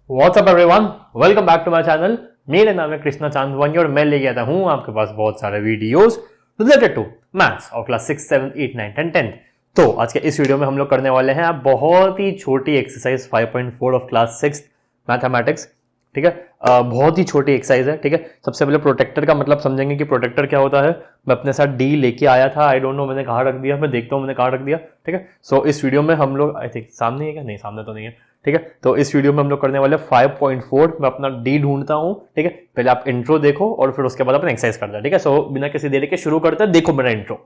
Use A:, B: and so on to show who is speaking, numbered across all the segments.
A: WhatsApp everyone, welcome back to my channel. मेरा नाम है कृष्णा चांदवानी और मैं ले गया हूँ आपके पास बहुत सारे वीडियोस रिलेटेड टू मैथ्स और क्लास 6, 7, 8, 9 एंड 10। तो आज के इस वीडियो में हम लोग करने वाले हैं आप बहुत ही छोटी एक्सरसाइज 5.4 ऑफ क्लास 6 मैथमेटिक्स। ठीक है, बहुत ही छोटी एक्सरसाइज है। ठीक है, सबसे पहले प्रोटेक्टर का मतलब समझेंगे कि प्रोटेक्टर क्या होता है। मैं अपने साथ डी लेके आया था, आई डोंट नो मैंने कहाँ रख दिया, मैं देखता हूँ मैंने कहाँ रख दिया। ठीक है, सो इस वीडियो में हम लोग आई थिंक सामने है क्या, नहीं सामने तो नहीं है। ठीक है, तो इस वीडियो में हम लोग करने वाले 5.4। मैं अपना डी ढूंढता हूँ। ठीक है, पहले आप इंट्रो देखो और फिर उसके बाद अपन एक्सरसाइज करते हैं। ठीक है, सो बिना किसी देरी के शुरू करते हैं। देखो मेरा इंट्रो।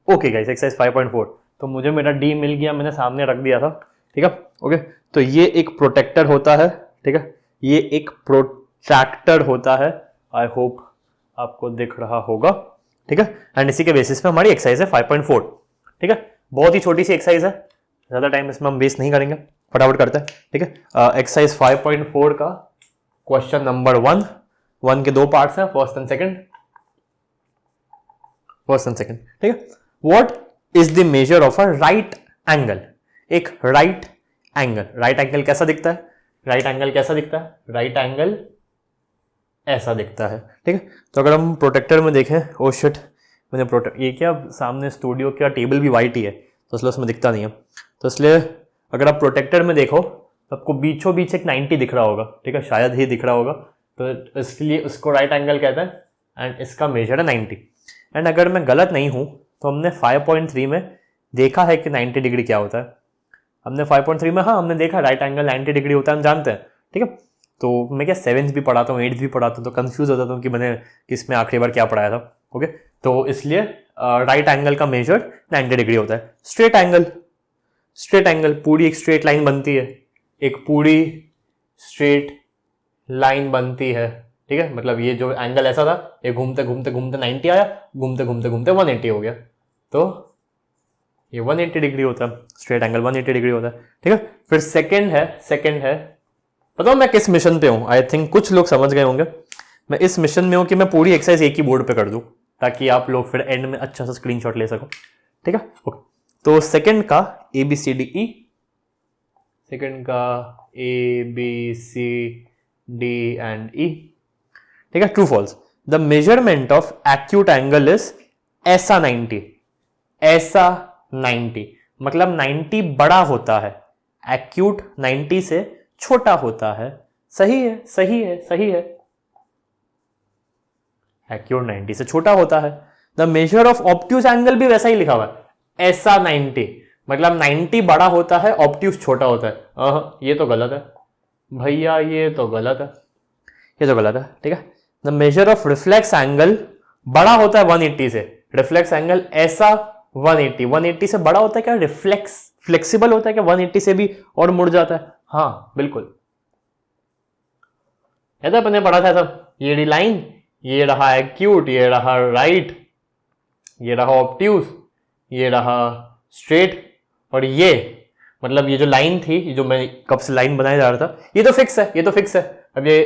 A: Okay guys, exercise 5.4। तो मुझे मेरा डी मिल गया, मैंने सामने रख दिया था। ठीक है, ओके। तो ये एक प्रोटेक्टर होता है। ठीक है, ये एक प्रोट्रैक्टर होता है। आई होप आपको दिख रहा होगा। ठीक है, एंड इसी के बेसिस पे हमारी एक्सरसाइज है 5.4। ठीक है, बहुत ही छोटी सी एक्सरसाइज है, ज्यादा टाइम इसमें हम वेस्ट नहीं करेंगे, फटाफट करते हैं। ठीक है, एक्सरसाइज 5.4 का क्वेश्चन नंबर 1 के दो पार्ट्स हैं, फर्स्ट एंड सेकंड। ठीक है, what is the measure of a right angle. एक राइट एंगल कैसा दिखता है? राइट एंगल कैसा दिखता है? राइट एंगल ऐसा दिखता है। ठीक है, तो अगर हम प्रोटेक्टर में देखें, ओ शिट, मैंने प्रोटेक्ट ये क्या सामने स्टूडियो का टेबल भी वाइट ही है तो इसलिए उसमें दिखता नहीं है। तो इसलिए अगर आप प्रोटेक्टर में देखो तो आपको बीचों बीच एक 90 दिख रहा होगा। ठीक है, शायद ही दिख रहा होगा, तो इसलिए उसको राइट एंगल कहते हैं एंड इसका मेजर है 90। एंड अगर मैं गलत नहीं हूं तो हमने 5.3 में देखा है कि 90 डिग्री क्या होता है। हमने 5.3 में, हाँ हमने देखा राइट एंगल 90 डिग्री होता है, हम जानते हैं। ठीक है, तो मैं क्या 7th भी पढ़ाता हूँ, 8th भी पढ़ाता हूँ, तो कंफ्यूज हो जाता हूँ कि मैंने किसमें आखिरी बार क्या पढ़ाया था। ओके, तो इसलिए राइट एंगल का मेजर 90 डिग्री होता है। स्ट्रेट एंगल पूरी एक स्ट्रेट लाइन बनती है, एक पूरी स्ट्रेट लाइन बनती है। ठीक है, मतलब ये जो एंगल ऐसा था, ये घूमते घूमते घूमते 90 आया, घूमते घूमते घूमते 180 हो गया, तो ये 180 डिग्री होता है। स्ट्रेट एंगल 180 डिग्री होता है। ठीक है, फिर सेकंड है बताओ मैं किस मिशन पे हूं। आई थिंक कुछ लोग समझ गए होंगे। मैं इस मिशन में हूं कि मैं पूरी एक्सरसाइज एक ही बोर्ड पे कर दूं ताकि आप लोग फिर एंड में अच्छा सा स्क्रीनशॉट ले सको। ठीक है, ओके। तो सेकंड का ABCDE, सेकंड का ABCD एंड E। ठीक है, true false. The measurement of acute angle is ऐसा 90, ऐसा 90 मतलब 90 बड़ा होता है, एक्यूट 90 से छोटा होता है। सही है, सही है, सही है। एक्यूट 90 से छोटा होता है। The measure of obtuse angle भी वैसा ही लिखा हुआ है, ऐसा 90 मतलब 90 बड़ा होता है, ऑब्ट्यूज छोटा होता है। ये तो गलत है भैया, ये तो गलत है, ये तो गलत है। ठीक है, the measure of reflex angle बड़ा होता है 180 से। रिफ्लेक्स एंगल ऐसा 180 से बड़ा होता है क्या? फ्लेक्सिबल होता है क्या? 180 से भी और मुड़ जाता है। हाँ बिल्कुल, याद है अपने पढ़ा था सब। ये लाइन, ये रहा एक्यूट, ये रहा राइट, ये रहा ऑब्ट्यूज, ये रहा स्ट्रेट, और ये मतलब ये जो लाइन थी, ये जो मैं कब से लाइन बनाया जा रहा था, ये तो फिक्स है, ये तो फिक्स है। अब ये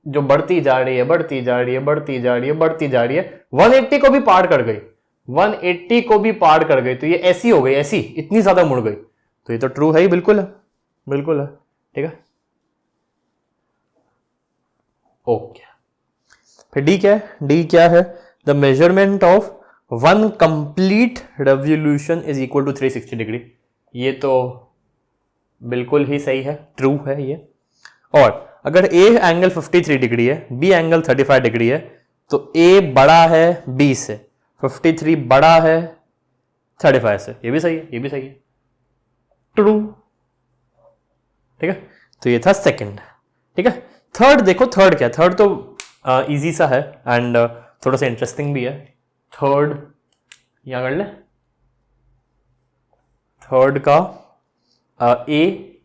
A: जो बढ़ती जा रही है, बढ़ती जा रही है, बढ़ती जा रही है, बढ़ती जा रही है, 180 को भी पार कर गई, 180 को भी पार कर गई, तो ये ऐसी हो गई, ऐसी इतनी ज्यादा मुड़ गई, तो ये तो ट्रू है ही, बिल्कुल है, बिल्कुल है। ठीक है, ओके। फिर डी क्या है? डी क्या है? The measurement of one complete revolution is equal to 360 degree. ये तो बिल्कुल ही सही है, ट्रू है ये। और अगर ए एंगल 53 डिग्री है, बी एंगल 35 डिग्री है, तो ए बड़ा है बी से, 53 बड़ा है 35 से। ये भी सही है, ये भी सही है, ट्रू। ठीक है, तो ये था सेकंड। ठीक है, थर्ड देखो, थर्ड क्या? थर्ड तो इजी सा है एंड थोड़ा सा इंटरेस्टिंग भी है। थर्ड यहां कर ले, थर्ड का ए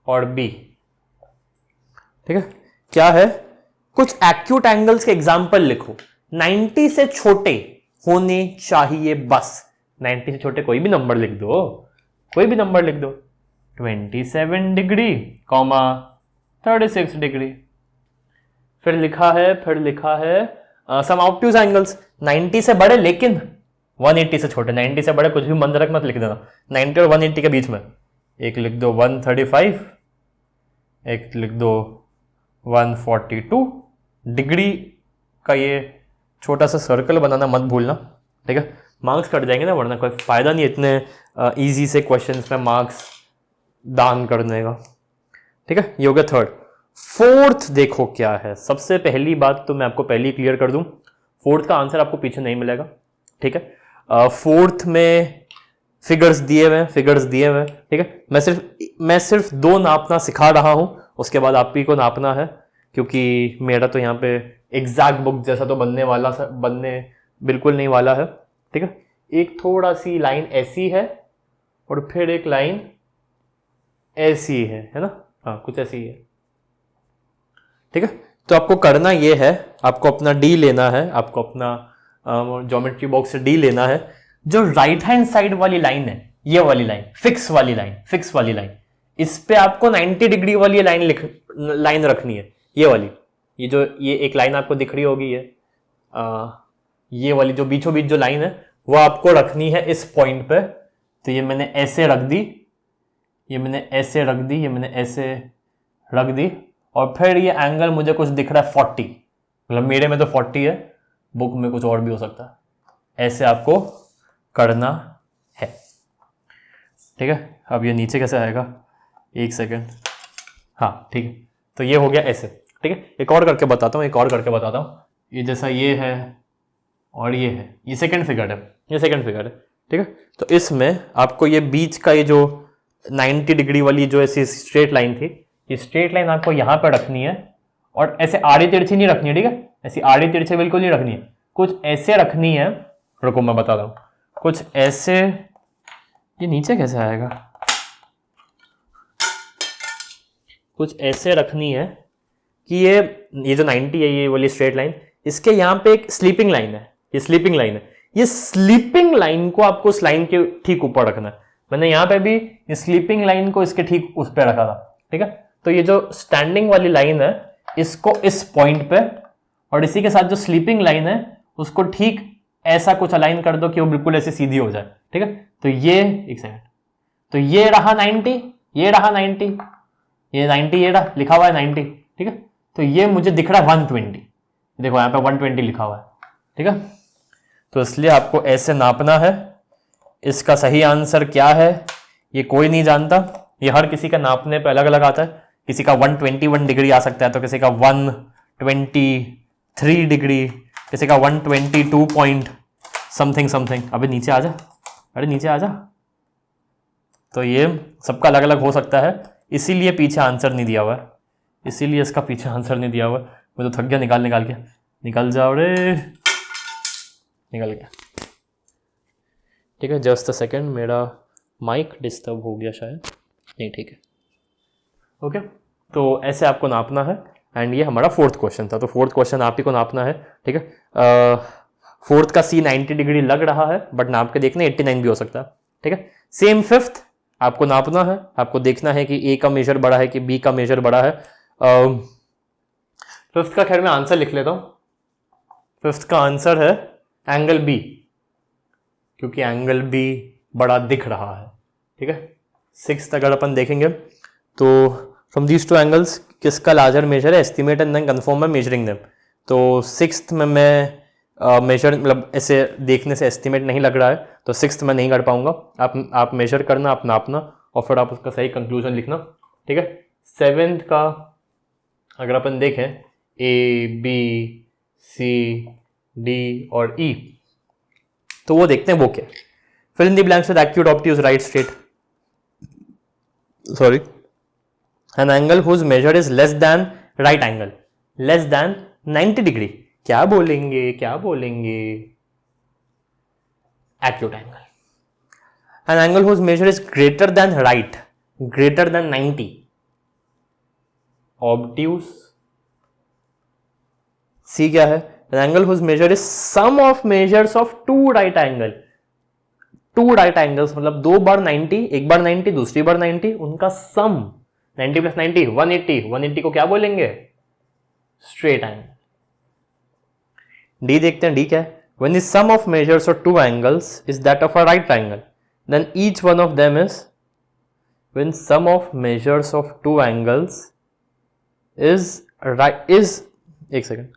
A: और बी। ठीक है, क्या है? कुछ एक्यूट एंगल्स के एग्जाम्पल लिखो, 90 से छोटे होने चाहिए बस। 90 से छोटे कोई भी नंबर लिख दो, कोई भी नंबर लिख दो। 27 डिग्री कॉमा 36 डिग्री। फिर लिखा है सम ऑब्ट्यूज एंगल्स 90 से बड़े लेकिन 180 से छोटे, 90 से बड़े कुछ भी मन रख मत लिख देना, 90 और 180 के बीच में एक लिख दो 135, एक लिख दो 142 डिग्री का ये छोटा सा सर्कल बनाना मत भूलना, ठीक है। मार्क्स कट जाएंगे ना, वरना कोई फायदा नहीं इतने इजी से क्वेश्चंस में मार्क्स दान करने का, ठीक है। ये हो गया थर्ड। फोर्थ देखो क्या है। सबसे पहली बात तो मैं आपको पहले ही क्लियर कर दूं, फोर्थ का आंसर आपको पीछे नहीं मिलेगा, ठीक है। फोर्थ में फिगर्स दिए हुए, ठीक है। मैं सिर्फ 2 नापना सिखा रहा हूं, उसके बाद आप ही को नापना है, क्योंकि मेरा तो यहाँ पे एग्जैक्ट बुक जैसा तो बनने बिल्कुल नहीं वाला है, ठीक है। एक थोड़ा सी लाइन ऐसी है और फिर एक लाइन ऐसी है ना, हाँ कुछ ऐसी ही है, ठीक है। तो आपको करना ये है, आपको अपना डी लेना है, आपको अपना ज्योमेट्री बॉक्स से डी लेना है। जो राइट हैंड साइड वाली लाइन है, ये वाली लाइन, फिक्स वाली लाइन, इस पे आपको 90 डिग्री वाली लाइन रखनी है, ये वाली, ये एक लाइन आपको दिख रही होगी, ये वाली जो बीचों बीच जो लाइन है वो आपको रखनी है इस पॉइंट पे। तो ये मैंने ऐसे रख दी, ये मैंने ऐसे रख दी, और फिर ये एंगल मुझे कुछ दिख रहा है 40, मतलब मेरे में तो 40 है, बुक में कुछ और भी हो सकता है। ऐसे आपको करना है, ठीक है। अब ये नीचे कैसे आएगा, एक सेकेंड, हाँ ठीक है। तो ये हो गया ऐसे, ठीक है। एक और करके बताता हूँ, ये जैसा ये है और ये है, ये सेकंड फिगर है, ठीक है। तो इसमें आपको ये बीच का ये जो 90 डिग्री वाली जो ऐसी स्ट्रेट लाइन थी, ये स्ट्रेट लाइन आपको यहाँ पर रखनी है, और ऐसे आड़ी तिरछी नहीं रखनी है, ठीक है। ऐसी आड़ी तिरछी बिल्कुल नहीं रखनी है, कुछ ऐसे रखनी है। रुको मैं बता रहा हूँ, कुछ ऐसे, ये नीचे कैसे आएगा, कुछ ऐसे रखनी है कि ये जो 90 है, ये वाली स्ट्रेट लाइन, इसके यहाँ पे एक स्लीपिंग लाइन है, ये स्लीपिंग लाइन को आपको उस लाइन के ठीक ऊपर रखना है। मैंने यहाँ पे भी स्लीपिंग लाइन को इसके ठीक उस पे रखा था, ठीक है। तो ये जो स्टैंडिंग वाली लाइन है, इसको इस पॉइंट पे, और इसी के साथ जो स्लीपिंग लाइन है उसको ठीक ऐसा कुछ अलाइन कर दो कि वो बिल्कुल ऐसे सीधी हो जाए, ठीक है। तो ये एक सेकंड, तो ये रहा 90, ये रहा 90, ये 90, ये रहा लिखा हुआ है 90, ठीक है। तो ये मुझे दिख रहा है 120, देखो यहाँ पे 120 लिखा हुआ है, ठीक है। तो इसलिए आपको ऐसे नापना है। इसका सही आंसर क्या है ये कोई नहीं जानता, ये हर किसी का नापने पे अलग अलग आता है। किसी का 121 डिग्री आ सकता है, तो किसी का 123 डिग्री, किसी का 122 पॉइंट समथिंग। अबे नीचे आ जा, अरे नीचे आ जा। तो ये सबका अलग अलग हो सकता है, इसीलिए पीछे आंसर नहीं दिया हुआ है, इसीलिए इसका पीछे आंसर नहीं दिया हुआ है। मैं तो थक गया निकाल के, निकल जाओ रे, निकल गया, ठीक है। जस्ट अ सेकेंड, मेरा माइक डिस्टर्ब हो गया शायद, नहीं ठीक है, ओके। तो ऐसे आपको नापना है, एंड ये हमारा फोर्थ क्वेश्चन था। तो फोर्थ क्वेश्चन आप ही को नापना है, ठीक है। फोर्थ का सी 90 डिग्री लग रहा है, बट नाप के देखना 89 भी हो सकता है, ठीक है। सेम फिफ्थ आपको नापना है, आपको देखना है कि ए का मेजर बड़ा है कि बी का मेजर बड़ा है। फिफ्थ का खैर मैं आंसर लिख लेता हूं। फिफ्थ का आंसर है एंगल बी, क्योंकि एंगल बी बड़ा दिख रहा है, ठीक है। सिक्स्थ अगर अपन देखेंगे तो फ्रॉम दीज टू एंगल्स किसका लार्जर मेजर है, estimate and then confirm by measuring them. तो सिक्स्थ में मैं मेजर मतलब ऐसे देखने से एस्टिमेट नहीं लग रहा है, तो सिक्स्थ में नहीं कर पाऊंगा। आप मेजर करना, आप नापना, और फिर आप उसका सही कंक्लूजन लिखना, ठीक है। सेवेंथ का अगर अपन देखें ए बी सी डी और ई, तो वो देखते हैं वो क्या। Fill in the blanks with acute obtuse right straight, sorry, an angle whose measure is less than right angle, less than 90 degree. क्या बोलेंगे acute angle. An angle whose measure is greater than right, greater than 90, obtuse. C क्या है, an angle whose measure is sum of measures of two right angle. Two right angles मतलब 2 बार 90, एक बार 90 दूसरी बार 90, उनका सम 90 plus 90 180, 180 को क्या बोलेंगे, स्ट्रेट एंगल। डी देखते हैं, डी क्या है, when the sum of measures of two angles is that of a right angle, then each one of them is, when sum of measures of two angles is right is, एक second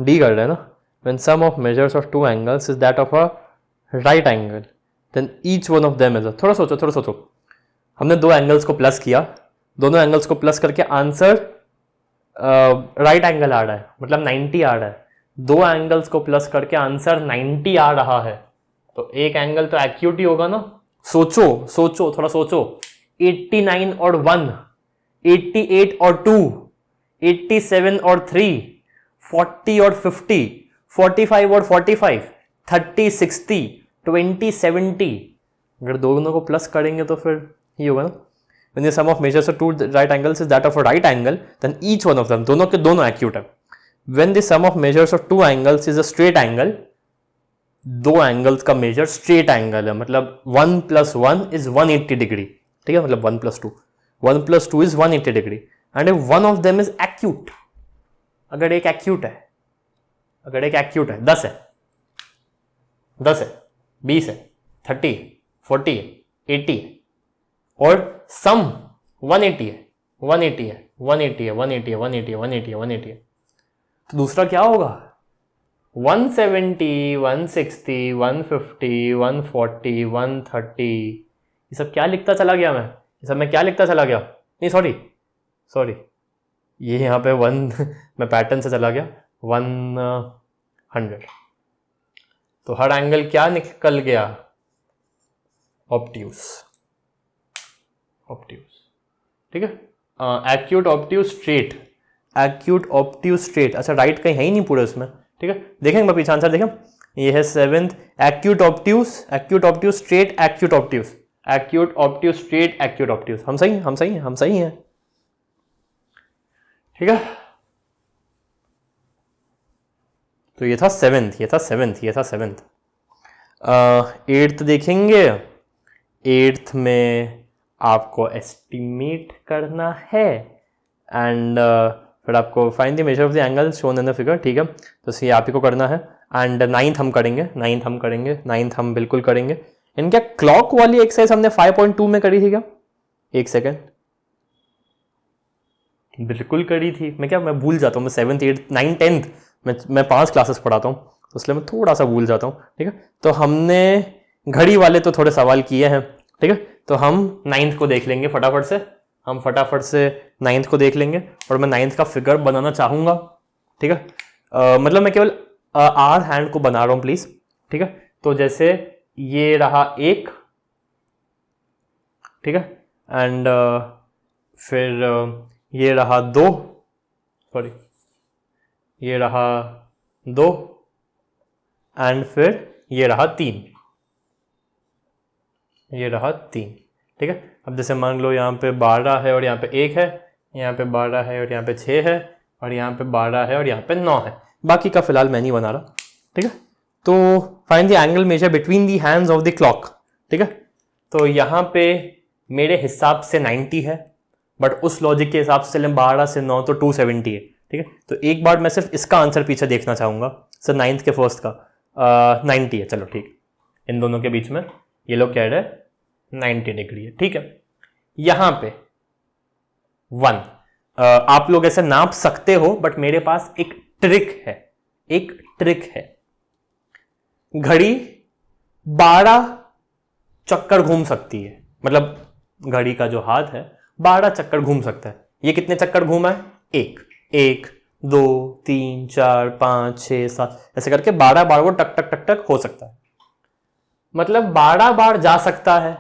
A: D कर रहे हैं ना, when sum of measures of two angles is that of a right angle, then each one of them is a, थोड़ा सोचो, हमने दो angles को प्लस किया, दोनों एंगल्स को प्लस करके आंसर राइट एंगल आ रहा है, मतलब 90 आ रहा है। दो एंगल्स को प्लस करके आंसर 90 आ रहा है, तो एक एंगल तो एक्यूट ही होगा ना। सोचो थोड़ा सोचो, 89 और 1, 88 और 2, 87 और 3, 40 और 50, 45 और 45, 30 60, 20 70, अगर दोनों को प्लस करेंगे तो फिर ये होगा ना। When the sum of measures of two right angles is that of a right angle, then each one of them, दोनों के दोनों एक्यूट है। When the sum of measures of two angles is a straight angle, दो angles का major straight angle है, मतलब 1 + 1 is 180 degree, ठीक है, मतलब 1 + 2, 1 + 2 is 180 degree, and if one of them is acute, अगर एक एक्यूट है, 10 है, 20 है, 30, 40, 80 है, और सम 180 है, 180 है, 180 है, 180 है, 180 है, 180 है, 180 है, तो दूसरा क्या होगा? 170, 160, 150, 140, 130, ये सब क्या लिखता चला गया मैं? ये सब मैं क्या लिखता चला गया? नहीं सॉरी, ये यहाँ पे 1 मैं पैटर्न से चला गया, 100, तो हर एंगल क्या निकल गया? ऑब्ट्यूज, ठीक है, एक्यूट, ऑब्ट्यूज, स्ट्रेट, अच्छा राइट कहीं है ही नहीं पूरे उसमें, ठीक है, देखेंगे मैं पीछे आंसर देखें, ये है 7th, acute obtuse, straight, acute obtuse, straight, acute obtuse. हम सही हैं, ठीक है। तो ये था 7th। 8th देखेंगे, 8th में आपको एस्टिमेट करना है, एंड फिर आपको find the measure of the angle shown in the figure, ठीक है, तो ये आप ही को करना है। एंड 9th हम करेंगे, 9th हम बिल्कुल करेंगे। इनका क्लॉक वाली एक्सरसाइज हमने 5.2 में करी थी क्या? एक सेकेंड, बिल्कुल करी थी। मैं भूल जाता हूँ, मैं 7th 8th 9th 10th मैं 5 क्लासेस पढ़ाता हूँ, तो इसलिए मैं थोड़ा सा भूल जाता हूँ, ठीक है। तो हमने घड़ी वाले तो थोड़े सवाल किए हैं, ठीक है, तो हम 9th को देख लेंगे फटाफट से 9th को देख लेंगे, और मैं 9th का फिगर बनाना चाहूँगा, ठीक है। मतलब मैं केवल आर हैंड को बना रहा हूँ प्लीज, ठीक है। तो जैसे ये रहा 1, ठीक है, एंड फिर ये रहा 2, सॉरी ये रहा 2, एंड फिर ये रहा 3, ठीक है। अब जैसे मान लो यहाँ पे 12 है और यहाँ पे 1 है, यहाँ पे 12 है और यहाँ पे 6 है, और यहाँ पे 12 है और यहाँ पे 9 है, बाकी का फिलहाल मैं नहीं बना रहा, ठीक है। तो find the angle measure between the hands of the clock, ठीक है। तो यहाँ पे मेरे हिसाब से 90 है, बट उस लॉजिक के हिसाब से चलें 12 से 9 तो 270 है, ठीक है। तो एक बार मैं सिर्फ इसका आंसर पीछे देखना चाहूँगा, सर 9th के फर्स्ट का 90 है, चलो ठीक, इन दोनों के बीच में ये लोग कह रहे हैं 90 डिग्री है, ठीक है। यहां पे 1 आप लोग ऐसे नाप सकते हो, बट मेरे पास एक ट्रिक है। घड़ी 12 चक्कर घूम सकती है, मतलब घड़ी का जो हाथ है 12 चक्कर घूम सकता है। ये कितने चक्कर घूमा है? 1 2 3 4 5 6 7 ऐसे करके 12 बार वो टक टक टक टक हो सकता है, मतलब 12 बार जा सकता है।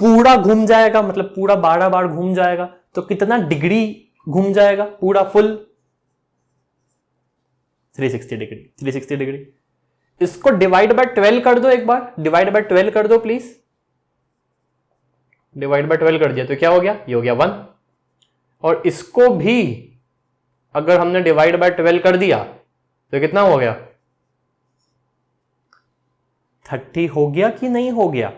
A: पूरा घूम जाएगा, मतलब पूरा 12 बार घूम जाएगा, तो कितना डिग्री घूम जाएगा? पूरा फुल 360 डिग्री। इसको डिवाइड बाय 12 कर दो, एक बार डिवाइड बाय 12 कर दो प्लीज। डिवाइड बाय 12 कर दिया तो क्या हो गया? ये हो गया 1। और इसको भी अगर हमने डिवाइड बाय 12 कर दिया तो कितना हो गया? 30 हो गया कि नहीं हो गया?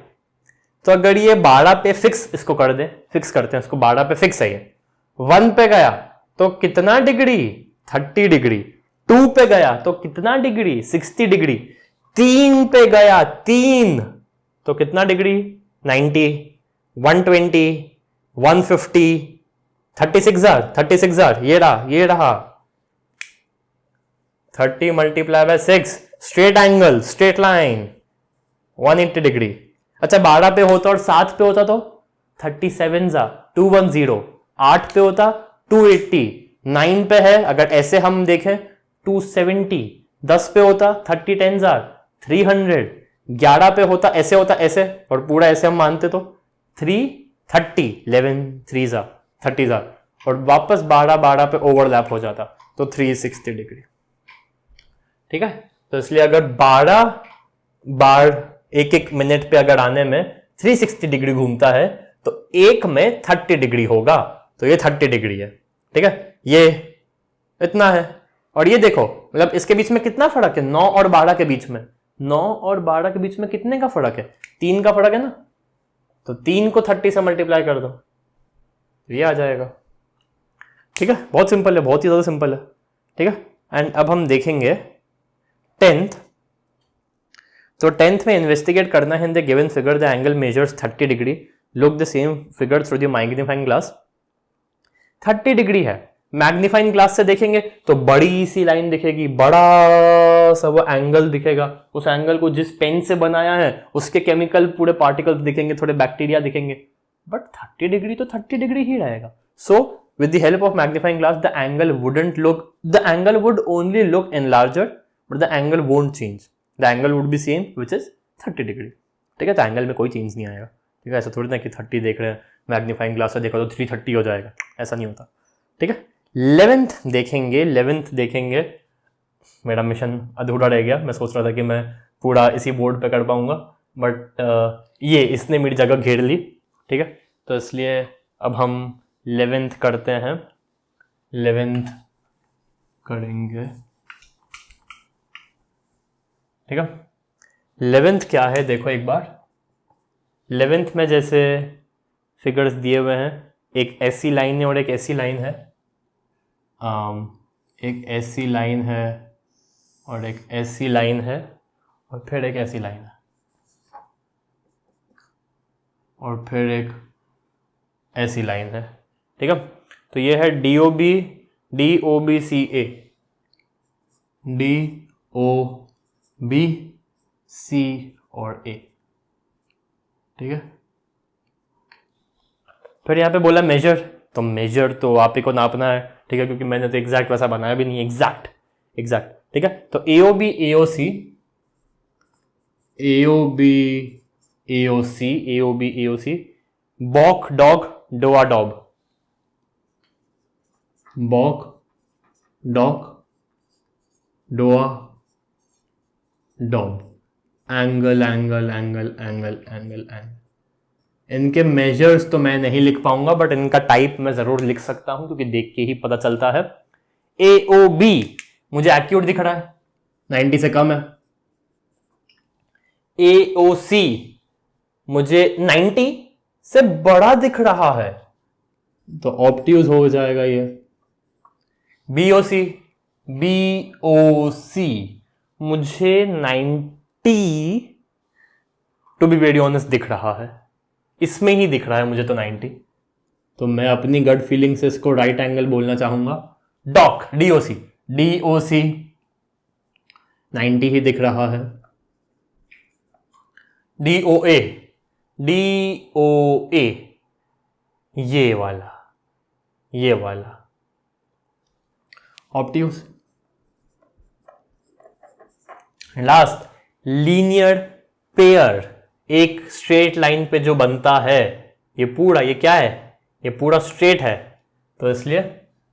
A: तो अगर ये 12 पे फिक्स इसको कर दे, फिक्स करते हैं इसको, 12 पे फिक्स है ये, 1 पे गया तो कितना डिग्री? 30 डिग्री। 2 पे गया तो कितना डिग्री, 60 डिग्री। 3 पे गया, 3 तो कितना डिग्री, 90, 120, 150, 36,000, ये रहा 30 multiply by 6, straight angle, straight line 180 degree. अच्छा 12 पे होता और 7 पे होता तो 37 210, 8 पे होता 280, 9 पे है अगर ऐसे हम देखें 270, 10 पे होता 30 10 300, 11 पे होता ऐसे और पूरा ऐसे हम मानते तो 330, 11 3 30 और वापस 12 पे ओवरलैप हो जाता तो 360 डिग्री। ठीक है, तो इसलिए अगर 12 बार एक मिनट पे अगर आने में 360 डिग्री घूमता है तो एक में 30 डिग्री होगा, तो ये 30 डिग्री है। ठीक है, ये इतना है। और ये देखो मतलब इसके बीच में कितना फर्क है, 9 और 12 के बीच में, 9 और 12 के बीच में कितने का फर्क है, 3 का फर्क है ना, तो 3 को 30 से मल्टीप्लाई कर दो, ये आ जाएगा। ठीक है, बहुत सिंपल है, बहुत ही ज्यादा सिंपल है। ठीक है, एंड अब हम देखेंगे 10th। तो 10th में इन्वेस्टिगेट करना है, in the given figure the angle measures 30 degree, look the same figure through the magnifying glass. 30 degree है, मैग्नीफाइंग ग्लास से देखेंगे तो बड़ी सी लाइन दिखेगी, बड़ा सा वो एंगल दिखेगा, उस एंगल को जिस पेन से बनाया है उसके केमिकल पूरे पार्टिकल्स दिखेंगे, थोड़े बैक्टीरिया दिखेंगे, बट 30 डिग्री तो 30 डिग्री ही रहेगा। सो with the help of magnifying glass the angle would only look enlarged but the angle won't change, the angle would be same which is 30 degree. ठीक है, तो angle में कोई चेंज नहीं आएगा। ठीक है, ऐसा थोड़ी ना कि 30 देख रहे हैं मैग्नीफाइंग ग्लास से देखो तो 330 हो जाएगा, ऐसा नहीं होता। ठीक है, 11th देखेंगे। मेरा मिशन अधूरा रह गया, मैं सोच रहा था कि मैं पूरा इसी बोर्ड पे कर पाऊंगा, बट ये इसने मेरी जगह घेर ली। ठीक है, तो इसलिए अब हम 11th करते हैं, 11th करेंगे। ठीक है, 11th क्या है देखो एक बार। 11th में जैसे फिगर्स दिए हुए हैं, एक ऐसी लाइन है और एक ऐसी लाइन है, एक ऐसी लाइन है और एक ऐसी लाइन है और फिर एक ऐसी लाइन है और फिर एक ऐसी लाइन है। ठीक है, तो ये है DOB CA, DOB C और A। ठीक है, फिर यहाँ पे बोला मेजर, तो मेजर तो आप ही को नापना है। ठीक है, क्योंकि मैंने तो एग्जैक्ट वैसा बनाया भी नहीं, एग्जैक्ट। ठीक है, तो AOB AOC, बॉक डॉग डोआ डॉब, बॉक डॉग डोआ डॉब, एंगल। इनके मेजर्स तो मैं नहीं लिख पाऊंगा, बट इनका टाइप मैं जरूर लिख सकता हूं क्योंकि देख के ही पता चलता है। AOB मुझे एक्यूट दिख रहा है, 90 से कम है। AOC मुझे 90 से बड़ा दिख रहा है, तो ऑब्ट्यूज हो जाएगा ये। BOC मुझे 90 टू बी वेरी ऑनेस्ट दिख रहा है, इसमें ही दिख रहा है मुझे तो 90, तो मैं अपनी गट फीलिंग से इसको राइट एंगल बोलना चाहूंगा। DOC 90 ही दिख रहा है। DOA ये वाला ऑब्ट्यूज। लास्ट लीनियर पेयर, एक स्ट्रेट लाइन पे जो बनता है, ये पूरा, ये क्या है, ये पूरा स्ट्रेट है, तो इसलिए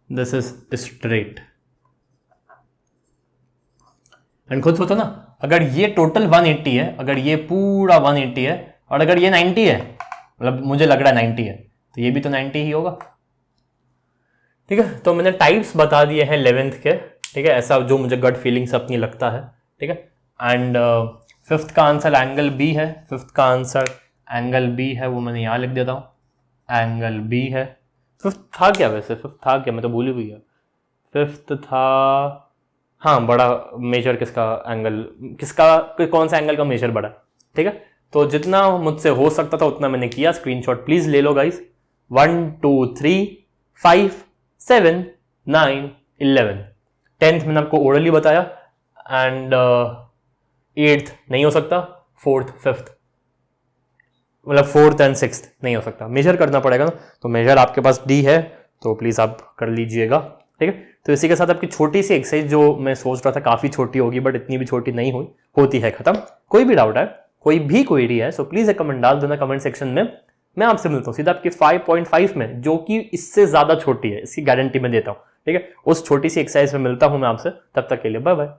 A: दिस इज स्ट्रेट। एंड खुद सोचो ना, अगर ये टोटल 180 है, अगर ये पूरा 180 है और अगर ये 90 है, मतलब मुझे लग रहा है 90 है, तो ये भी तो 90 ही होगा। ठीक है, तो मैंने टाइप्स बता दिए हैं 11th के। ठीक है, ऐसा जो मुझे गट फीलिंग से अपनी लगता है। ठीक है, एंड 5th का आंसर एंगल B है। 5th का आंसर एंगल B है, वो मैंने यहाँ लिख देता हूँ, एंगल B है। 5th था क्या वैसे, 5th था क्या, मैं तो भूल ही गया। 5th था, हाँ बड़ा मेजर किसका एंगल, किसका कौन सा एंगल का मेजर बड़ा, ठीक है। तो जितना मुझसे हो सकता था उतना मैंने किया। स्क्रीनशॉट प्लीज ले लो गाइस। 1 2 3 5 7 9 11। 10th मैंने आपको ओरली बताया एंड 8th नहीं हो सकता, 4th 5th मतलब 4th एंड 6th नहीं हो सकता, मेजर करना पड़ेगा ना। तो मेजर आपके पास डी है तो प्लीज आप कर लीजिएगा, ठीक है। तो इसी के साथ आपकी छोटी सी एक्सरसाइज जो मैं सोच रहा था काफी छोटी होगी बट इतनी भी छोटी नहीं हुई, होती है खत्म। कोई भी डाउट है, कोई भी क्वेरी है सो प्लीज एक कमेंट डाल देना कमेंट सेक्शन में। मैं आपसे मिलता हूँ सीधा आपकी 5.5 में, जो कि इससे ज्यादा छोटी है, इसकी गारंटी मैं देता हूँ, ठीक है। उस छोटी सी एक्सरसाइज में मिलता हूं मैं आपसे, तब तक के लिए बाय बाय।